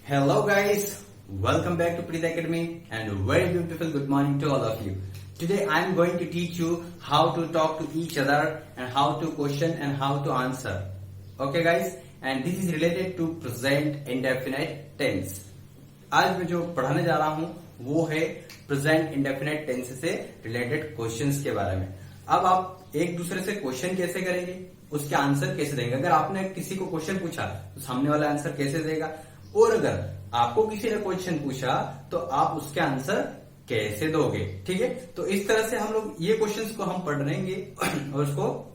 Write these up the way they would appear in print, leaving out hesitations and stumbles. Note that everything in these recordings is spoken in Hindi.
Hello guys, welcome back to Preet Academy and very beautiful good morning to all of you. Today I am going to teach you how to talk to each other and how to question and how to answer. Okay guys, and this is related to present indefinite tense. आज मैं जो पढ़ाने जा रहा हूँ वो है प्रेजेंट इंडेफिनेट टेंस से रिलेटेड क्वेश्चंस के बारे में। अब आप एक दूसरे से क्वेश्चन कैसे करेंगे, उसके आंसर कैसे देंगे। अगर आपने किसी को क्वेश्चन पूछा तो सामने वाला आंसर कैसे देगा, और अगर आपको किसी ने क्वेश्चन पूछा तो आप उसके आंसर कैसे दोगे। ठीक है, तो इस तरह से हम लोग ये क्वेश्चंस को हम पढ़ेंगे और उसको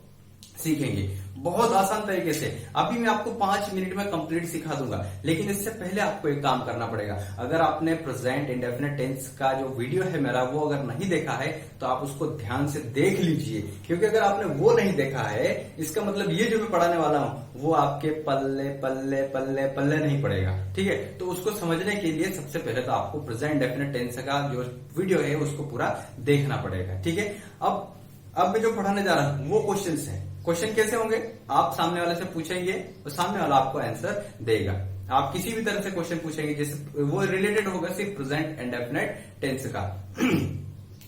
सीखेंगे बहुत आसान तरीके से। अभी मैं आपको 5 मिनट में कंप्लीट सिखा दूंगा, लेकिन इससे पहले आपको एक काम करना पड़ेगा। अगर आपने प्रेजेंट इंडेफिनिट टेंस का जो वीडियो है मेरा वो अगर नहीं देखा है तो आप उसको ध्यान से देख लीजिए, क्योंकि अगर आपने वो नहीं देखा है इसका मतलब ये जो मैं पढ़ाने वाला हूं वो आपके पल्ले पल्ले पल्ले पल्ले नहीं पड़ेगा। ठीक है, तो उसको समझने के लिए सबसे पहले तो आपको प्रेजेंट इंडेफिनिट टेंस का जो वीडियो है उसको पूरा देखना पड़ेगा। ठीक है, अब मैं जो पढ़ाने जा रहा हूं वो क्वेश्चन है। क्वेश्चन कैसे होंगे, आप सामने वाले से पूछेंगे और सामने वाला आपको आंसर देगा। आप किसी भी तरह से क्वेश्चन पूछेंगे जैसे वो रिलेटेड होगा सिर्फ प्रेजेंट इंडेफिनिट टेंस का।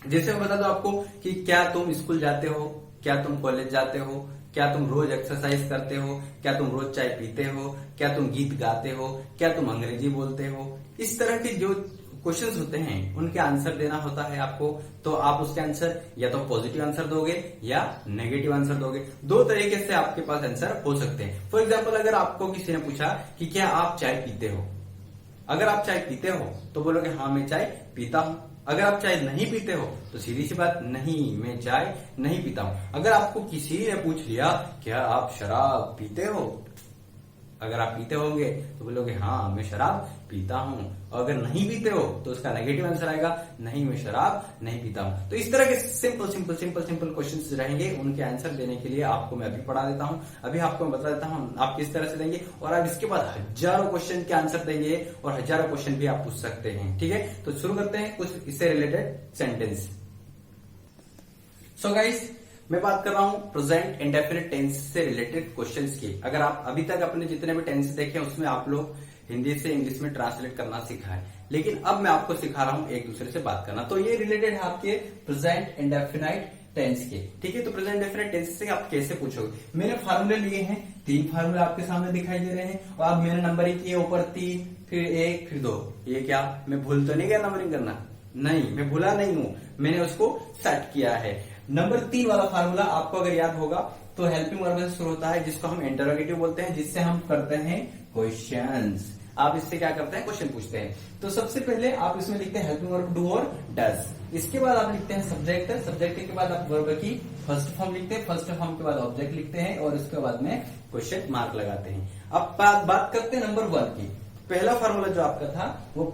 जैसे मैं बता दूं आपको कि क्या तुम स्कूल जाते हो, क्या तुम कॉलेज जाते हो, क्या तुम रोज एक्सरसाइज करते हो, क्या तुम रोज चाय पीते हो, क्या तुम गीत गाते हो, क्या तुम अंग्रेजी बोलते हो। इस तरह के जो क्वेश्चंस होते हैं उनके आंसर देना होता है आपको। तो आप उसके आंसर या तो पॉजिटिव आंसर दोगे या नेगेटिव आंसर दोगे। दो तरीके से आपके पास आंसर हो सकते हैं। फॉर एग्जाम्पल, अगर आपको किसी ने पूछा कि क्या आप चाय पीते हो, अगर आप चाय पीते हो तो बोलोगे हाँ मैं चाय पीता हूं। अगर आप चाय नहीं पीते हो तो सीधी सी बात, नहीं मैं चाय नहीं पीता हूं। अगर आपको किसी ने पूछ लिया क्या आप शराब पीते हो, अगर आप पीते होंगे तो बोलोगे हाँ मैं शराब पीता हूं। और अगर नहीं पीते हो तो उसका नेगेटिव आंसर आएगा, नहीं मैं शराब नहीं पीता हूं। तो इस तरह के simple simple simple simple questions रहेंगे, उनके आंसर देने के लिए आपको मैं अभी पढ़ा देता हूं। अभी आपको मैं बता देता हूं आप किस तरह से देंगे, और आप इसके बाद हजारों क्वेश्चन के आंसर देंगे और हजारों क्वेश्चन भी आप पूछ सकते हैं। ठीक है, तो शुरू करते हैं कुछ इससे रिलेटेड सेंटेंस। सो गाइस, मैं बात कर रहा हूं प्रेजेंट इंडेफिनिट टेंस से रिलेटेड क्वेश्चंस की। अगर आप अभी तक अपने जितने भी टेंस देखे उसमें आप लोग हिंदी से इंग्लिश में ट्रांसलेट करना सीखा है, लेकिन अब मैं आपको सिखा रहा हूं एक दूसरे से बात करना। तो ये रिलेटेड है आपके प्रेजेंट इंडेफिनिट टेंस के। ठीक है, तो प्रेजेंट इंडेफिनिट टेंस से आप कैसे पूछोगे। मैंने फार्मूले लिए हैं, 3 फार्मूले आपके सामने दिखाई दे रहे हैं, और अब मैंने नंबरिंग किए ऊपर 3 फिर 1 फिर 2। ये क्या मैं भूल तो नहीं गया नंबरिंग करना? नहीं, मैं भूला नहीं हूं, मैंने उसको सेट किया है। नंबर 3 वाला फार्मूला आपको अगर याद होगा तो हेल्पिंग वर्ब से शुरू होता है, जिसको हम इंटरोगेटिव बोलते हैं, जिससे हम करते हैं क्वेश्चंस। आप इससे क्या करते हैं, क्वेश्चन पूछते हैं। तो सबसे पहले आप इसमें लिखते हैं हेल्पिंग वर्ब डू और डज। इसके बाद आप लिखते हैं सब्जेक्ट, सब्जेक्ट के बाद आप वर्ब की फर्स्ट फॉर्म लिखते हैं, फर्स्ट फॉर्म के बाद ऑब्जेक्ट लिखते हैं और उसके बाद में क्वेश्चन मार्क लगाते हैं। अब बात करते हैं नंबर 1 की। पहला फार्मूला जो आपका था वो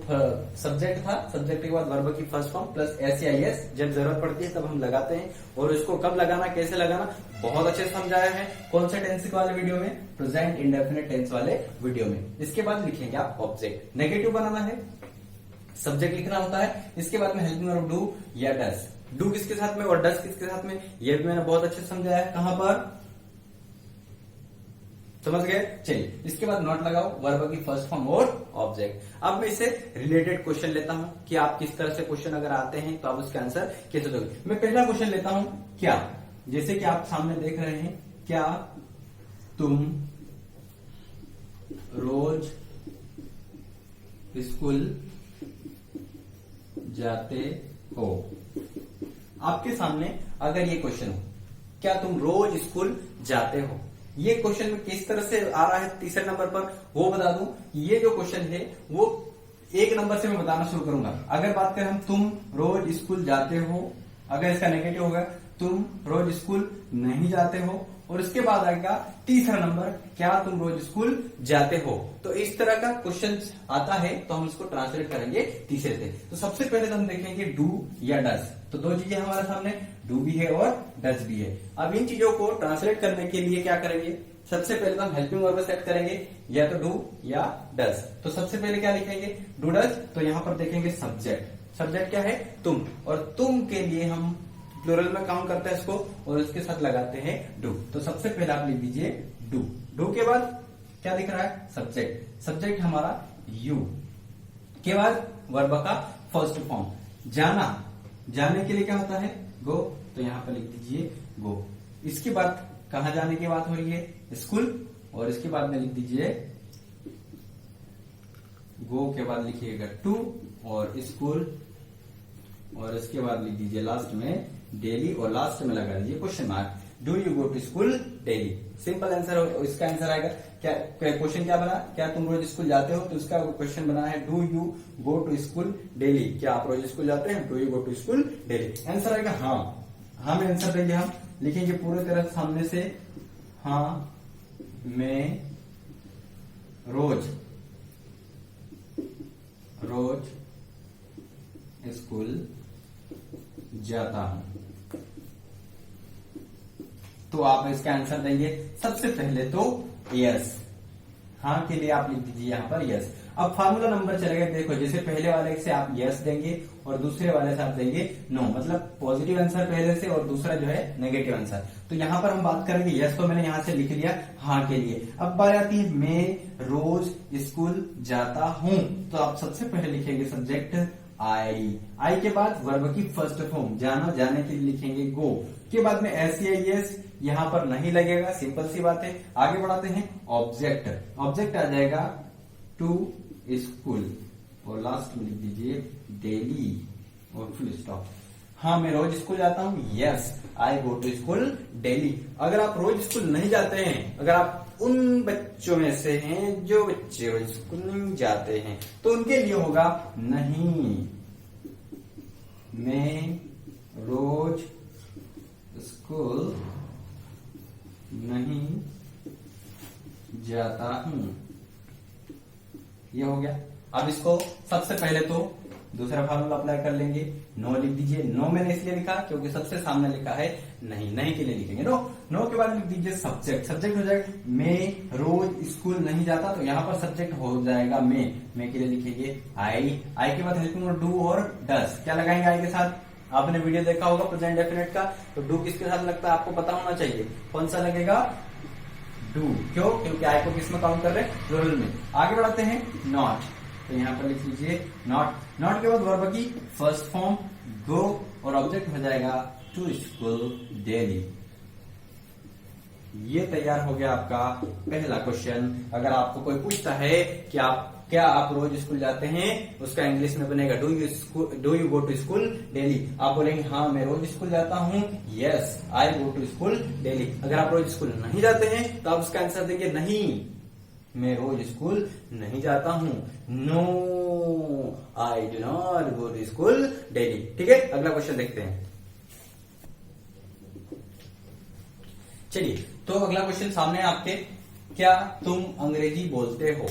सब्जेक्ट था, सब्जेक्ट के बाद वर्ब की फर्स्ट फॉर्म प्लस एस, जब जरूरत पड़ती है तब हम लगाते हैं। और इसको कब लगाना, कैसे लगाना, बहुत अच्छे से समझाया है। कौन से टेंस वाले वीडियो में? प्रेजेंट इंडेफिनिट टेंस वाले वीडियो में। इसके बाद लिखेंगे आप ऑब्जेक्ट, नेगेटिव बनाना है, सब्जेक्ट लिखना होता है। इसके बाद में हेल्पिंग वर्ब डू या डज। डू किसके साथ में और डज किसके साथ में, ये भी मैंने बहुत अच्छे से समझाया है। कहां पर, समझ गए? चलिए, इसके बाद नॉट लगाओ, वर्ब की फर्स्ट फॉर्म और ऑब्जेक्ट। अब मैं इसे रिलेटेड क्वेश्चन लेता हूं कि आप किस तरह से क्वेश्चन अगर आते हैं तो आप उसके आंसर कैसे दोगे। मैं पहला क्वेश्चन लेता हूं, क्या, जैसे कि आप सामने देख रहे हैं, क्या तुम रोज स्कूल जाते हो। आपके सामने अगर ये क्वेश्चन हो, क्या तुम रोज स्कूल जाते हो, ये क्वेश्चन किस तरह से आ रहा है तीसरे नंबर पर वो बता दूं। ये जो क्वेश्चन है वो 1 नंबर से मैं बताना शुरू करूंगा। अगर बात करें हम तुम रोज स्कूल जाते हो, अगर इसका नेगेटिव होगा तुम रोज स्कूल नहीं जाते हो, और इसके बाद आएगा तीसरा नंबर, क्या तुम रोज स्कूल जाते हो। तो इस तरह का क्वेश्चन आता है तो हम इसको ट्रांसलेट करेंगे तीसरे से। तो सबसे पहले तो हम देखेंगे डू या डज। तो 2 चीजें हमारे सामने, डू भी है और डज भी है। अब इन चीजों को ट्रांसलेट करने के लिए क्या करेंगे, सबसे पहले तो हम हेल्पिंग वर्ब सेट करेंगे, या तो डू या डज। तो सबसे पहले क्या लिखेंगे, डू डज। तो यहां पर देखेंगे सब्जेक्ट, सब्जेक्ट क्या है, तुम, और तुम के लिए हम प्लूरल में काउंट करते हैं इसको और उसके साथ लगाते हैं डू। तो सबसे पहले आप लिख दीजिए डू। डू के बाद क्या दिख रहा है, सब्जेक्ट। सब्जेक्ट हमारा यू के बाद वर्ब का फर्स्ट फॉर्म जाना, जाने के लिए क्या होता है गो, तो यहां पर लिख दीजिए गो। इसके बाद कहां जाने की बात हो रही है, स्कूल, और इसके बाद में लिख दीजिए गो के बाद लिखिएगा टू और स्कूल, और इसके बाद लिख दीजिए लास्ट में डेली, और लास्ट में लगा दीजिए question mark, do you go to school daily. Simple answer, इसका आंसर आएगा क्या, क्वेश्चन क्या बना, क्या तुम रोज स्कूल जाते हो, तो इसका क्वेश्चन बना है do you go to school daily, क्या आप रोज स्कूल जाते हैं, do you go to school daily. Answer आएगा हाँ, हाँ में आंसर देंगे, हम लिखेंगे पूरे तरह सामने से, हाँ मैं रोज स्कूल जाता हूं। तो आप इसका आंसर देंगे सबसे पहले तो यस, हाँ के लिए आप लिख दीजिए यहां पर यस। अब फार्मूला नंबर चलेगा, देखो जैसे पहले वाले से आप यस देंगे और दूसरे वाले से आप देंगे नो, मतलब पॉजिटिव आंसर पहले से और दूसरा जो है नेगेटिव आंसर। तो यहां पर हम बात करेंगे यस, तो मैंने यहां से लिख लिया हाँ के लिए। अब बात आती है मैं रोज स्कूल जाता हूं, तो आप सबसे पहले लिखेंगे सब्जेक्ट आई के बाद वर्ब की फर्स्ट फॉर्म जाना, जाने के लिए लिखेंगे गो, के बाद में एस यहां पर नहीं लगेगा, सिंपल सी बात है। आगे बढ़ाते हैं ऑब्जेक्ट, ऑब्जेक्ट आ जाएगा टू स्कूल, और लास्ट में लिख दीजिए डेली और फुल स्टॉप। हाँ मैं रोज स्कूल जाता हूँ, yes I go to school daily. अगर आप रोज स्कूल नहीं जाते हैं, अगर आप उन बच्चों में से हैं जो बच्चे रोज स्कूल नहीं जाते हैं, तो उनके लिए होगा नहीं मैं रोज स्कूल नहीं जाता हूं, ये हो गया। अब इसको सबसे पहले तो दूसरा फॉर्मूला अप्लाई कर लेंगे, नो लिख दीजिए। नो मैंने इसलिए लिखा क्योंकि सबसे सामने लिखा है नहीं, नहीं के लिए लिखेंगे नो। नो के बाद लिख दीजिए सब्जेक्ट, सब्जेक्ट हो जाएगा मैं रोज स्कूल नहीं जाता, तो यहाँ पर सब्जेक्ट हो जाएगा मैं के लिए लिखेंगे आई के बाद हेल्पिंग वर्ब डू और डस। क्या लगाएंगे आई के साथ, आपने वीडियो देखा होगा प्रेजेंट डेफिनेट का, तो डू किसके साथ लगता है आपको पता होना चाहिए, कौन सा लगेगा डू, क्यों, क्योंकि आई को किस में काउंट कर रहे हैं, प्लूरल में। आगे बढ़ाते हैं नॉट, तो यहाँ पर लिख लीजिए नॉट, नॉट के बाद वर्ब की फर्स्ट फॉर्म गो, और ऑब्जेक्ट हो जाएगा टू स्कूल डेली। ये तैयार हो गया आपका पहला क्वेश्चन। अगर आपको कोई पूछता है कि क्या आप रोज स्कूल जाते हैं, उसका इंग्लिश में बनेगा do you go to school daily. आप बोलेंगे हाँ मैं रोज स्कूल जाता हूँ, yes I go to school daily. अगर आप रोज स्कूल नहीं जाते हैं तो आप उसका आंसर देंगे नहीं मैं रोज स्कूल नहीं जाता हूँ, no I do not go to school daily. ठीक है, अगला क्वेश्चन देखते हैं। चलिए, तो अगला क्वेश्चन सामने आपके, क्या तुम अंग्रेजी बोलते हो,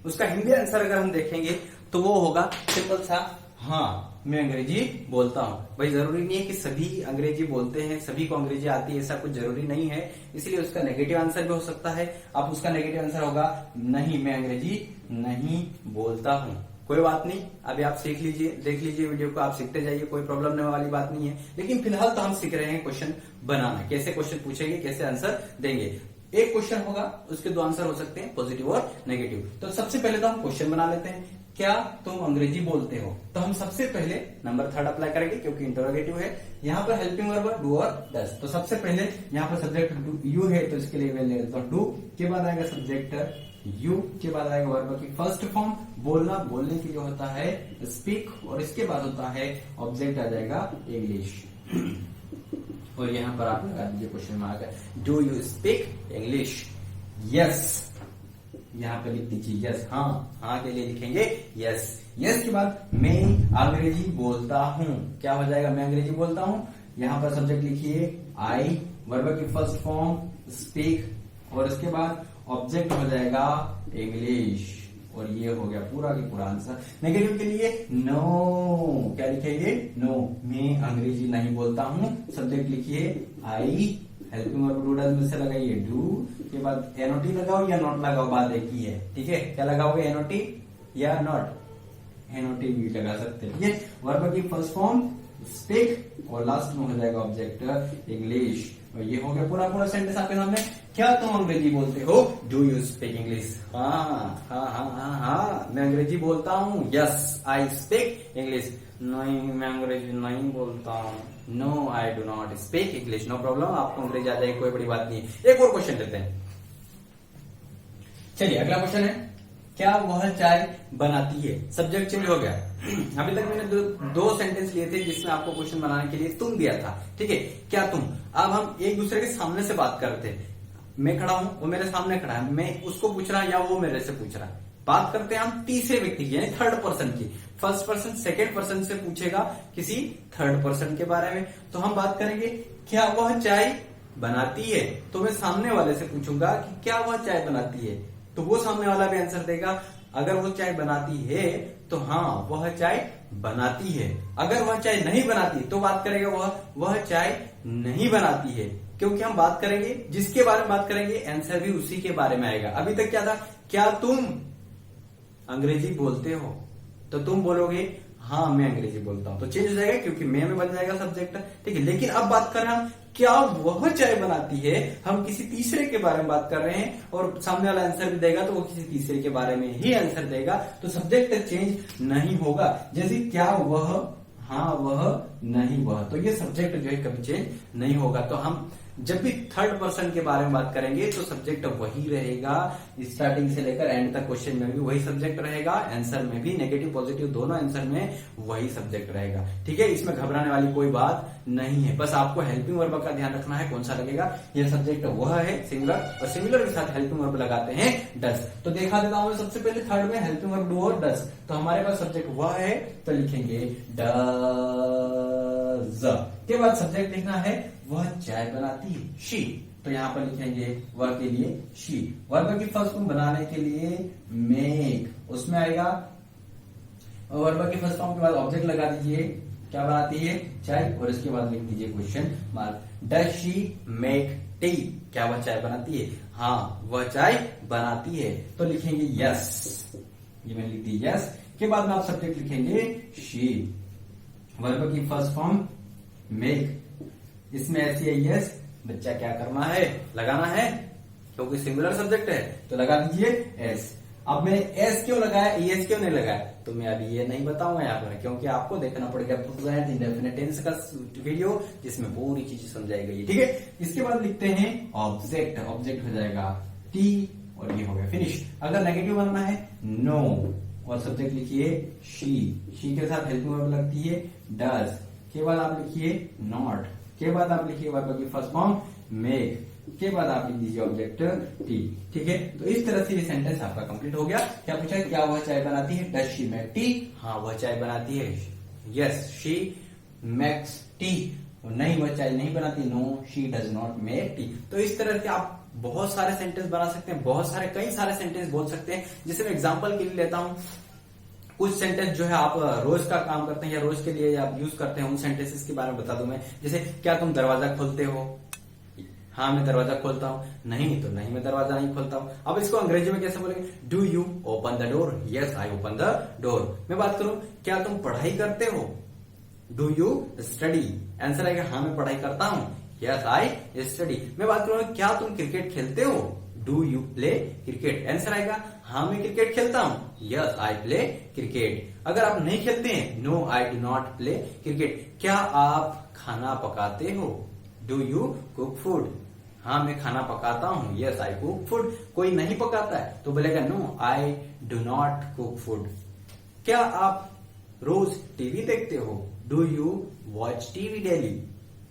उसका हिंदी आंसर अगर हम देखेंगे तो वो होगा सिंपल सा हाँ मैं अंग्रेजी बोलता हूँ। भाई जरूरी नहीं है कि सभी अंग्रेजी बोलते हैं, सभी को अंग्रेजी आती है, ऐसा कुछ जरूरी नहीं है, इसलिए उसका नेगेटिव आंसर भी हो सकता है। अब उसका नेगेटिव आंसर होगा नहीं मैं अंग्रेजी नहीं बोलता हूँ। कोई बात नहीं, अभी आप सीख लीजिए, देख लीजिए वीडियो को, आप सीखते जाइए, कोई प्रॉब्लम होने वाली बात नहीं है। लेकिन फिलहाल तो हम सीख रहे हैं क्वेश्चन बनाना, कैसे क्वेश्चन पूछेंगे, कैसे आंसर देंगे। एक क्वेश्चन होगा, उसके दो आंसर हो सकते हैं, पॉजिटिव और नेगेटिव। तो सबसे पहले तो हम क्वेश्चन बना लेते हैं, क्या तुम अंग्रेजी बोलते हो। तो हम सबसे पहले नंबर 3 अप्लाई करेंगे क्योंकि इंटरोगेटिव है। यहाँ पर हेल्पिंग वर्ब डू और डस। तो सबसे पहले यहाँ पर सब्जेक्ट यू है, तो इसके लिए मैं ले लेता हूँ डू, के बाद आएगा सब्जेक्ट यू, के बाद आएगा वर्ब की फर्स्ट फॉर्म बोलना, बोलने के लिए होता है स्पीक, और इसके बाद होता है ऑब्जेक्ट आ जाएगा इंग्लिश। और यहाँ पर आप लगा दीजिए question mark, do you speak English, yes यहाँ पे लिख दीजिए यस, हाँ के लिए लिखेंगे यस। यस के बाद मैं अंग्रेजी बोलता हूँ, क्या हो जाएगा मैं अंग्रेजी बोलता हूँ। यहाँ पर सब्जेक्ट लिखिए आई, वर्ब की फर्स्ट फॉर्म स्पीक, और इसके बाद ऑब्जेक्ट हो जाएगा इंग्लिश, और ये हो गया पूरा की पूरा आंसर। नेगेटिव के लिए नो, क्या लिखेंगे नो मैं अंग्रेजी नहीं बोलता हूँ। सब्जेक्ट लिखिए आई, हेल्पिंग वर्ब डू डज में से लगाइए डू, के बाद एनओटी लगाओ या नॉट लगाओ, बात एक ही है। ठीक है, क्या लगाओगे एनओटी या नॉट, एनओटी भी लगा सकते हैं। ये वर्ब की फर्स्ट फॉर्म स्पीक, और लास्ट में हो जाएगा ऑब्जेक्ट इंग्लिश, और ये हो गया पूरा पूरा सेंटेंस आपके सामने। क्या तुम अंग्रेजी बोलते हो, डू यू स्पीक इंग्लिश, हाँ मैं अंग्रेजी बोलता हूँ, यस आई स्पीक इंग्लिश। नहीं, मैं अंग्रेजी नहीं बोलता हूँ, no I do not speak English. No problem, आपको अंग्रेजी आ जाएगी, कोई बड़ी बात नहीं है। एक और क्वेश्चन लेते हैं। चलिए अगला क्वेश्चन है, क्या वह चाय बनाती है? सब्जेक्ट चेंज हो गया। अभी तक मैंने दो सेंटेंस लिए थे जिसमें आपको क्वेश्चन बनाने के लिए तुम दिया था, ठीक है, क्या तुम। अब हम एक दूसरे के सामने से बात करते हैं, मैं खड़ा हूं, वो मेरे सामने खड़ा है, मैं उसको पूछ रहा या वो मेरे से पूछ रहा है। बात करते हैं हम तीसरे व्यक्ति की, यानी थर्ड पर्सन की। फर्स्ट पर्सन सेकेंड पर्सन से पूछेगा किसी थर्ड पर्सन के बारे में। तो हम बात करेंगे क्या वह चाय बनाती है, तो मैं सामने वाले से पूछूंगा कि क्या वह चाय बनाती है, तो वो सामने वाला भी आंसर देगा। अगर वो चाय बनाती है तो हाँ वह चाय बनाती है। अगर वह चाय नहीं बनाती तो बात करेगा वह चाय नहीं बनाती है, क्योंकि हम बात करेंगे जिसके बारे में बात करेंगे आंसर भी उसी के बारे में आएगा। अभी तक क्या था, क्या तुम अंग्रेजी बोलते हो, तो तुम बोलोगे हाँ मैं अंग्रेजी बोलता हूं, तो चेंज हो जाएगा क्योंकि मैं में बन जाएगा सब्जेक्ट, ठीक है। लेकिन अब बात कर रहे हैं हम क्या वह चाय बनाती है, हम किसी तीसरे के बारे में बात कर रहे हैं और सामने वाला आंसर भी देगा तो वो किसी तीसरे के बारे में ही आंसर देगा, तो सब्जेक्ट चेंज नहीं होगा। जैसे क्या वह, हाँ वह, नहीं वह, तो ये सब्जेक्ट जो है कभी चेंज नहीं होगा। तो हम जब भी थर्ड पर्सन के बारे में बात करेंगे तो सब्जेक्ट वही रहेगा, स्टार्टिंग से लेकर एंड तक क्वेश्चन में भी वही सब्जेक्ट रहेगा, आंसर में भी नेगेटिव पॉजिटिव दोनों आंसर में वही सब्जेक्ट रहेगा, ठीक है। इसमें घबराने वाली कोई बात नहीं है, बस आपको हेल्पिंग वर्ब का ध्यान रखना है, कौन सा लगेगा। ये सब्जेक्ट वह है सिंगुलर, और सिंगुलर के साथ हेल्पिंग वर्ब लगाते हैं डस। तो देखा देता हूं सबसे पहले थर्ड में हेल्पिंग वर्ब डू और डस, तो हमारे पास सब्जेक्ट वह है तो लिखेंगे डज। के बाद सब्जेक्ट लिखना है वह चाय बनाती है, शी, तो यहां पर लिखेंगे वह के लिए शी। वर्ब की फर्स्ट फॉर्म बनाने के लिए मेक, उसमें आएगा वर्ब की फर्स्ट फॉर्म के बाद ऑब्जेक्ट लगा दीजिए, क्या बनाती है चाय, और इसके बाद लिख दीजिए question mark. Does she make tea, क्या वह चाय बनाती है, हाँ वह चाय बनाती है, तो लिखेंगे यस, ये मैंने लिख दी यस। के बाद में आप सब्जेक्ट लिखेंगे शी, वर्ब की फर्स्ट फॉर्म मेक, इसमें ऐसी है यस, बच्चा क्या करना है, लगाना है, क्योंकि सिंगुलर सब्जेक्ट है तो लगा दीजिए एस। अब मैंने एस क्यों लगाया, एस क्यों नहीं लगाया, तो मैं अभी ये नहीं बताऊंगा यहाँ पर, क्योंकि आपको देखना पड़ेगा प्रेजेंट इंडेफिनिट टेंस का वीडियो जिसमें पूरी चीजें समझाई गई है, ठीक है। इसके बाद लिखते हैं ऑब्जेक्ट, ऑब्जेक्ट हो जाएगा टी, और ये हो गया फिनिश। अगर नेगेटिव बनना है नो, और सब्जेक्ट लिखिए शी, शी के साथ हेल्पिंग वर्ब लगती है डज, के बाद आप लिखिए नॉट, के बाद आप लिखिए वर्ब की फर्स्ट फॉर्म मेक, के बाद आप लिख दीजिए ऑब्जेक्ट टी, ठीक है। तो इस तरह से ये सेंटेंस आपका कंप्लीट हो गया। क्या पूछा है, क्या वह चाय बनाती है, डज शी मेक टी, हाँ वह चाय बनाती है, यस शी मेक्स टी, नहीं वह चाय नहीं बनाती, no she does not make tea. तो इस तरह के आप बहुत सारे सेंटेंस बना सकते हैं, बहुत सारे कई सारे सेंटेंस बोल सकते हैं। जैसे मैं एग्जाम्पल के लिए लेता हूं, कुछ सेंटेंस जो है आप रोज का काम करते हैं या रोज के लिए आप यूज करते हैं, उन सेंटेंसेस के बारे में बता दूं मैं। जैसे क्या तुम दरवाजा खोलते हो, हाँ मैं दरवाजा खोलता हूँ, नहीं तो नहीं मैं दरवाजा नहीं खोलता हूँ। अब इसको अंग्रेजी में कैसे बोलेंगे, do you open the door, yes I open the door. मैं बात करूं क्या तुम पढ़ाई करते हो, डू यू स्टडी, आंसर आएगा हाँ मैं पढ़ाई करता हूँ, यस आई स्टडी। मैं बात करूंगा क्या तुम क्रिकेट खेलते हो, do you play cricket, answer आएगा हाँ मैं क्रिकेट खेलता हूँ, यस आई प्ले क्रिकेट। अगर आप नहीं खेलते हैं, no I do not play cricket. क्या आप खाना पकाते हो, डू यू कुक फूड, हाँ मैं खाना पकाता हूँ, यस आई कुक फूड। कोई नहीं पकाता है तो बोलेगा no I do not cook food. क्या आप रोज टीवी देखते हो, do you watch TV daily,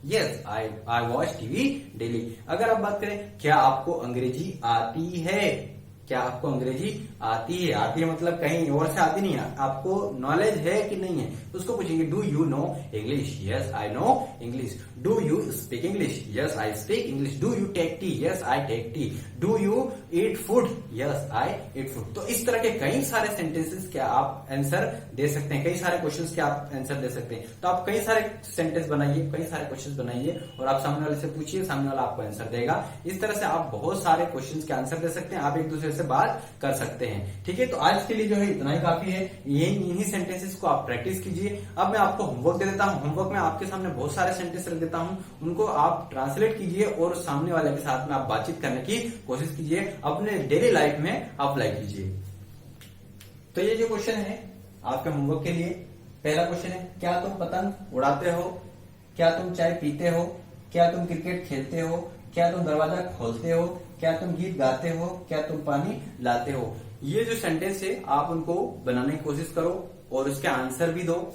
yes I watch TV daily. अगर आप बात करें क्या आपको अंग्रेजी आती है, क्या आपको अंग्रेजी आती है, आती है मतलब कहीं और से आती नहीं है, आपको नॉलेज है कि नहीं है, उसको पूछेंगे do you know English, yes I know English. Do you speak English, yes I speak English. Do you take tea, yes I take tea. Do you eat food, yes I eat food. तो इस तरह के कई सारे सेंटेंसेस के आप आंसर दे सकते हैं, कई सारे क्वेश्चंस के आप आंसर दे सकते हैं। तो आप कई सारे सेंटेंस बनाइए, कई सारे क्वेश्चंस बनाइए और आप सामने वाले से पूछिए, सामने वाला आपको आंसर देगा। इस तरह से आप बहुत सारे क्वेश्चंस के आंसर दे सकते हैं, आप एक दूसरे से बात कर सकते हैं, ठीक है। तो आज के लिए जो है इतना ही काफी है, इन्हीं सेंटेंसेस को आप प्रैक्टिस कीजिए। अब मैं आपको होमवर्क दे देता हूं, होमवर्क में आपके सामने बहुत सारे सेंटेंस रख देता हूं, उनको आप ट्रांसलेट कीजिए और सामने वाले के साथ में आप बातचीत करने की कोशिश कीजिए, अपने डेली लाइफ में अप्लाई कीजिए। तो ये जो क्वेश्चन है आपके होमवर्क के लिए, पहला क्वेश्चन है, क्या तुम पतंग उड़ाते हो? क्या तुम चाय पीते हो? क्या तुम क्रिकेट खेलते हो? क्या तुम दरवाजा खोलते हो? क्या तुम गीत गाते हो? क्या तुम पानी लाते हो? ये जो सेंटेंस है आप उनको बनाने की कोशिश करो और उसके आंसर भी दो,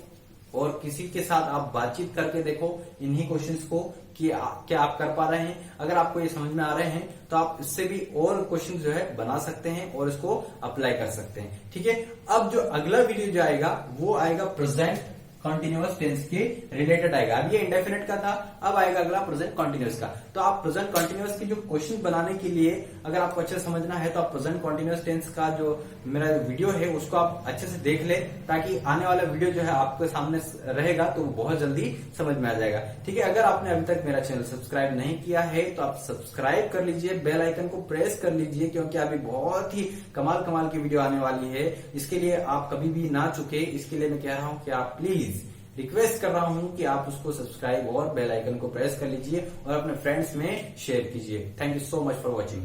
और किसी के साथ आप बातचीत करके देखो इन्हीं क्वेश्चंस को कि क्या आप कर पा रहे हैं। अगर आपको ये समझ में आ रहे हैं तो आप इससे भी और क्वेश्चन जो है बना सकते हैं और इसको अप्लाई कर सकते हैं। ठीक है, अब जो अगला वीडियो जो आएगा वो आएगा प्रेजेंट कॉन्टिन्यूअस टेंस के रिलेटेड आएगा। अब ये इंडेफिनिट का था, अब आएगा अगला प्रेजेंट कॉन्टिन्यूअस का। तो आप प्रेजेंट कॉन्टिन्यूअस की जो क्वेश्चन बनाने के लिए अगर आपको अच्छे से समझना है तो आप प्रेजेंट कॉन्टिन्यूअस टेंस का जो मेरा वीडियो है उसको आप अच्छे से देख ले, ताकि आने वाला वीडियो जो है आपके सामने रहेगा तो बहुत जल्दी समझ में आ जाएगा। ठीक है, अगर आपने अभी तक मेरा चैनल सब्सक्राइब नहीं किया है तो आप सब्सक्राइब कर लीजिए, बेल आइकन को प्रेस कर लीजिए, क्योंकि अभी बहुत ही कमाल कमाल की वीडियो आने वाली है। इसके लिए आप कभी भी ना चुके, इसके लिए मैं कह रहा हूं कि आप प्लीज रिक्वेस्ट कर रहा हूं कि आप उसको सब्सक्राइब और बेल आइकन को प्रेस कर लीजिए और अपने फ्रेंड्स में शेयर कीजिए। Thank you so much for watching.